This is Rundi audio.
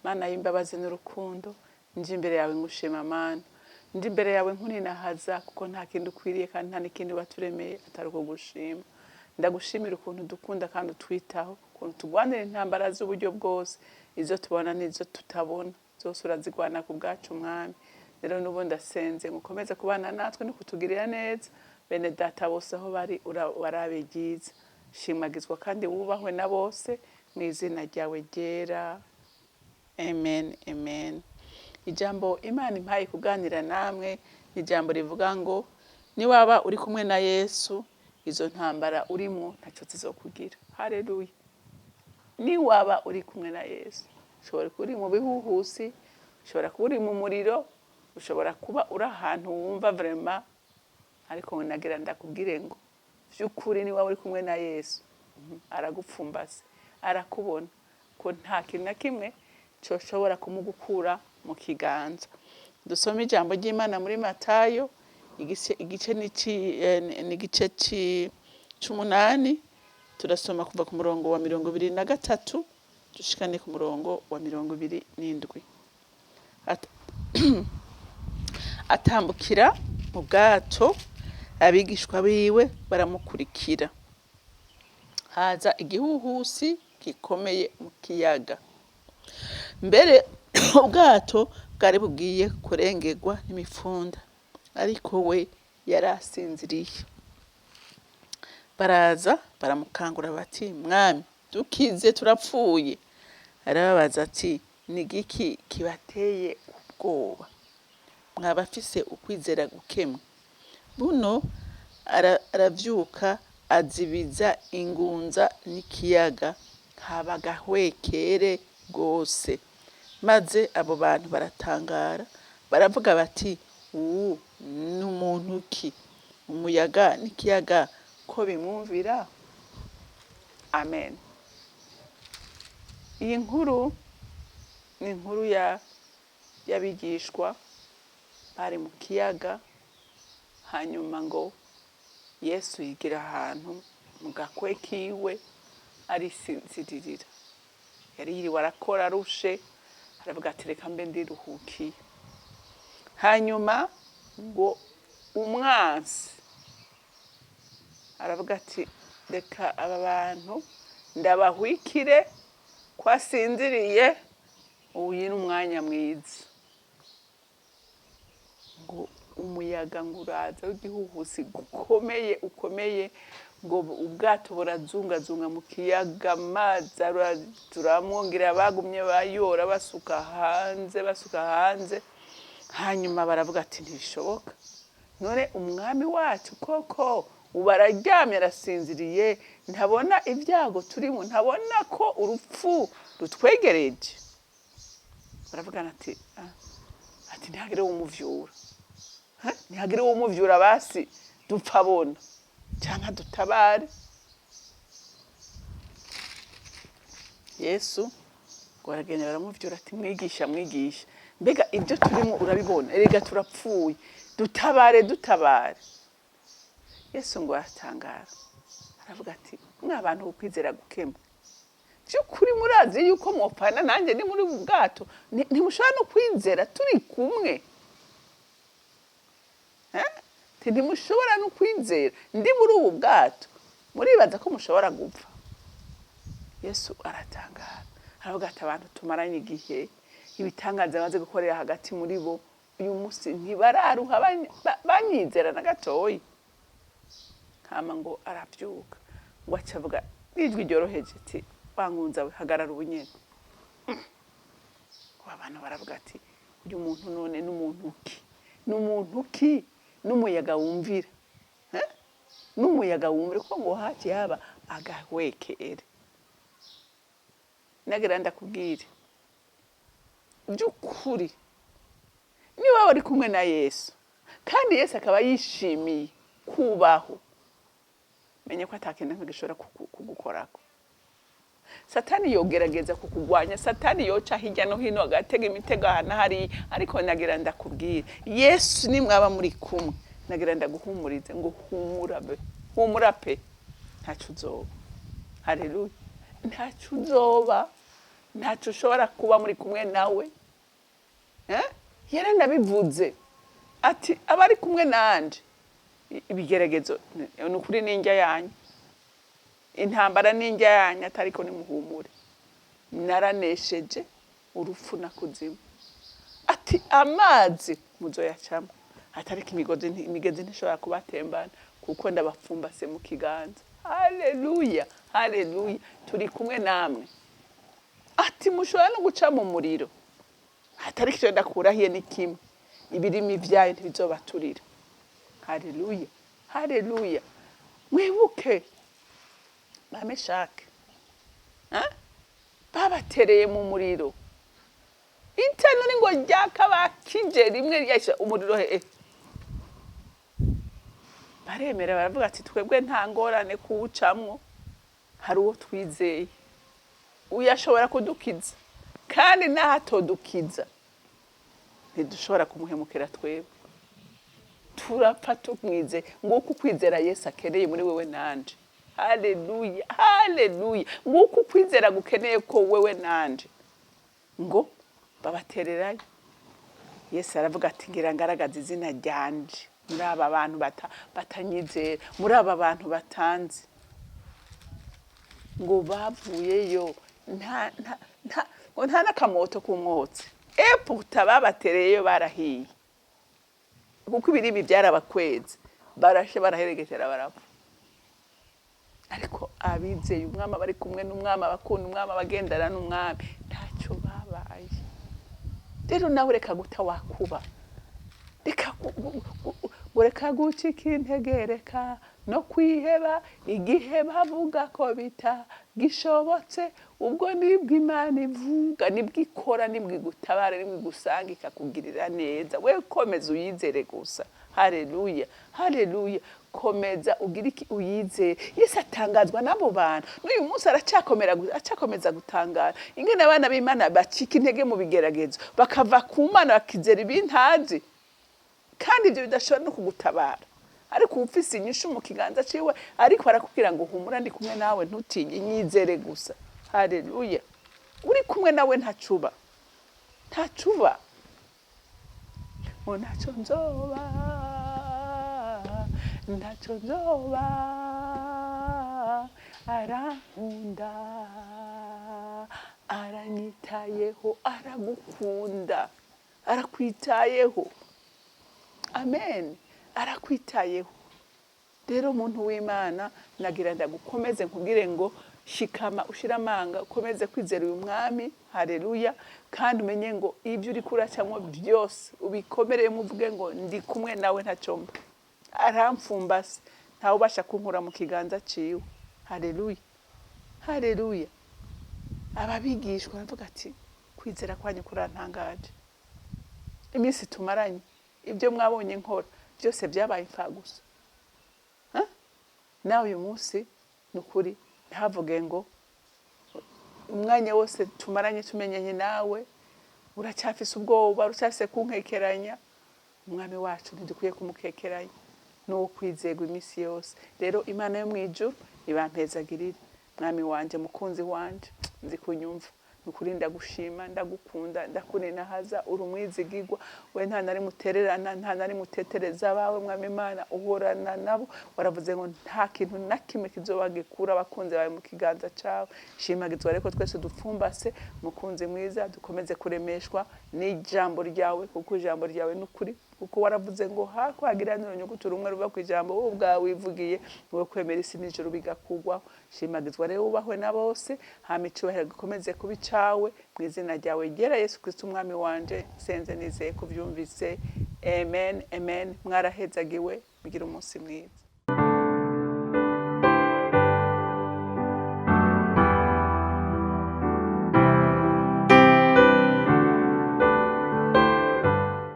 Mana y'imbabazi n'urukundo, nje imbere yawe ngushima Mana, nje imbere yawe nkuninahaza kuko nta kindi ukwiriye kandi nta n'ikindi waturemeye atari uko gushima. Ndagushimira ukuntu dukunda kandi utwitaho, ukuntu tugwanira intambara z'uburyo bwose, izo tubona n'izo tutabona, zose urazigwana ku bwacu Mwami. Rero n'ubu ndasenze ngukomeze kubana natwe no kutugirira neza, bene data bose aho bari warabe ryiza, shimagizwa kandi wubahwe na bose mu izina ryawe ryera. Amen, amen. Ijambo Imana impaye kuganira namwe ni ijambo rivuga ngo niwaba uri kumwe na Yesu, izo ntambara urimo ntacyo zizokugira. Haleluya. Niwaba uri kumwe na Yesu, ushobora kuba uri mu bihuhusi, ushobora kuba uri mu muriro, ushobora kuba uri ahantu wumva vraiment, ariko nagira ndakubwire ngo by'ukuri niwaba uri kumwe na Yesu, aragupfumbase, arakubona ko nta kintu na kimwe cyoshobora kumugukura mu kiganza. Dusome ijambo ry'Imana muri Matayo igice n'igice c'8, turasoma kuva ku murongo wa 23 dushikane ku murongo wa 27. Atambukira mu bwato, abigishwa biwe baramukurikira. Haza igihuhusi gikomeye mu kiyaga, mbere ubwato bwari bugiye kurengerwa n'imifunda, ariko we yarasinziriye. Baraza baramukangura bati, Mwami dukize turapfuye. Arababaza ati, ni giki kibateye ubwoba? Mwabafise ukwizera gukemwe. Buno aravyuka azibiza ingunza n'ikiyaga, habagahwekere gose. Maze abo bantu baratangara, baravuga bati, ni umuntu ki? Umuyaga n'ikiyaga ko bimwumvira? Amen. Iyi nkuru ni inkuru y'abigishwa bari mu kiyaga, hanyuma ngo Yesu yigira ahantu mu gakwe kiwe arisinzirira. Yari yiriwe arakora arushe, aravuga ati reka mbe ndiruhukiye. Hanyuma ngo umwansi aravuga ati reka aba bantu ndabahwikire kwasinziriye, uyu ni umwanya mwiza. Ngo umuyaga nguraza w'igihuhusi ukomeye, ngo ubwato burazungazunga mu kiyaga, amazi turamwongera, bagumye bayora basuka hanze. Hanyuma baravuga ati ntibishoboka, none umwami wacu koko ubu araryamye arasinziriye, ntabona ibyago turimo, ntabona ko urupfu rutwegereje. Baravugana ati ntihagire umuvyura, ntihagire umuvyura, basi dupfa bona cyangwa dutabare. Yesu ngo aragenda baramuvyura ati, mwigisha, mbega ibyo turimo urabibona, erega turapfuye, dutabare. Yesu ngo aratangara, aravuga ati, mw'abantu ukwizera gukemwe, by'ukuri murazi yuko mwopfana nanjye ni muri ubu bwato, ntimushobora no kwizera turi kumwe? Ntimushobora no kwizera ndi muri ubu bwato, muribaza ko mushobora gupfa? Yesu aratangara, aravuga ati, abantu tumaranye igihe, ibitangaza baze gukorera hagati muri bo, uyu munsi ntibararuha banyizera na gatoyi. Hama ngo aravyuka, ngo acavuga n'ijwi ryoroheje ati, wangunza we, hagarara ubunyene. Abantu baravuga ati, uyu muntu none n'umuntu ki? N'umuyaga wumvira, n'umuyaga wumvira, ko ngo hati haba agahwekere. Nagira ndakubwire by'ukuri, niba wari kumwe na Yesu kandi Yesu akaba yishimiye kubaho, menye ko atakintu gishobora kugukorako. Satani yogerageza kukugwanya, Satani yoca hirya no hino agatega imitego hana hari, ariko nagira ndakubwire, Yesu ni mwaba muri kumwe, nagira ndaguhumurize ngo humura pe, ntacyo uzoba. Haleluya. Ntacyo uzoba, ntacu ushobora kuba muri kumwe nawe. Yaranabivuze ati abari kumwe nanje ibigeragezo ni ukuri n'indya yanyu, intambara n'indya yanyu, atariko nimuhumure, naranesheje urupfu na kuzimu. Ati amazi muzoyacamo, atariko imigezi ntishobora kubatembana, kuko ndabapfumbase mu kiganza. Haleluya, haleluya, turi kumwe namwe. Ati mushobora no guca mu muriro, atariko icyo ndakurahiye ni kimwe, ibirimi vyayo ntibizobaturira. Haleluya, haleluya. Mwibuke bameshake babatereye mu muriro, itanura ngo ryaka bakije rimwe ryasha umuriro baremera baravuga ati twebwe nta ngorane kuwucamwo, hari uwo twizeye uyashobora kudukiza, kandi naho atodukiza ntidushobora kumuhemukira twebwe, turapfa tumwize. Nguko ukwizera Yesu akeneye muri wewe nanje. Haleluya, haleluya. Nguko ukwizera gukeneye ko wewe nanje, ngo babatererayo. Yesu aravuga ati ngira ngaragaza izina ryanje muri aba bantu batanyizera, muri aba bantu batanzi. Ngo bavuyeyo nta nakamoto kumwotse, eputa babatereyeyo barahiye, kuko ibirimi byarabakweze, barashe baraheregetera barapfa. Ariko abizeye umwami, bari kumwe n'umwami, abakunda umwami, abagendana n'umwami, ntacyo babaye. Rero nawe reka guta wakuba, reka gucika intege, reka no kwiheba igihe bavuga ko bitagishobotse. Ubwo nibwo Imana ivuga, nibwo ikora, nibwo igutabara, nibwo igusanga ikakugirira neza. We komeza uyizere gusa. Haleluya, haleluya. Komeza ugira iki uyizere. Yesu atangazwa n'abo bantu, n'uyu munsi aracakomeza gutangara ingene abana b'Imana bacika intege mu bigeragezo, bakava ku Mana bakizera ibintazi, kandi ibyo bidashobora no kugutabara. Ariko ufise inyishu mu kiganza ciwe, ariko arakubwira ngo humura, ndi kumwe nawe, ntutinye, nyizere gusa. Haleluya. Uri kumwe nawe ntacuba, ntacuba. Ntacyo nzoba, ntacyo nzoba, arankunda, aranyitayeho, aragukunda, arakwitayeho. Amen, arakwitayeho. Rero muntu w'Imana, nagira ndagukomeze nkubwire ngo shikama, ushira amanga, ukomeze kwizera uyu mwami. Haleluya. Kandi umenye ngo ibyo uri kuracamwo byose ubikomereye, uvuge ngo ndi kumwe nawe ntacomba, aramfumbase, ntawe ubasha kunkura mu kiganza ciwe. Haleluya, haleluya. Ababigishwa baravuga ati kwizera kwanyu kurantangaje. Iminsi tumaranye, ibyo mwabonye nkora byose byabaye imfagusa. Nawe uyu munsi nukuri ntavuge ngo umwanya wose tumaranye tumenyanye nawe uracyafise ubwoba, uracyafise kunkekeranya. Umwami wacu ntidukwiye kumukekeranya, no kwizegwa iminsi yose. Rero Imana yo mwijuru ibampezagirire. Mwami wanje, mukunzi wanje, nzi kunyumva, nukuri ndagushima, ndagukunda, ndakuninahaza, uri umwizigirwa. We nta nari mutererana, nta nari mutetereza abawe. Mwami Imana uhorana nabo, waravuze ngo nta kintu na kimwe kizobagikura abakunzi bawe mu kiganza cawe. Shimagizwa reko twese dupfumbase, mukunzi mwiza, dukomeze kuremeshwa n'ijambo ryawe, kuko ijambo ryawe nukuri, kuko waravuze ngo hakwagiranira nyuguti rumwe ruva ku ijambo wowe ubwawe wivugiye, wowe kwemera isi n'ijuru bigakugwaho. Shimagizwa rero ubahwe na bose, hama icubahiro gikomeze kuba icawe, mu izina ryawe ryera Yesu Kristo umwami wanje, senze nizeye kuvyumvise. Amen, amen. Mwarahezagiwe, mugira umunsi mwiza.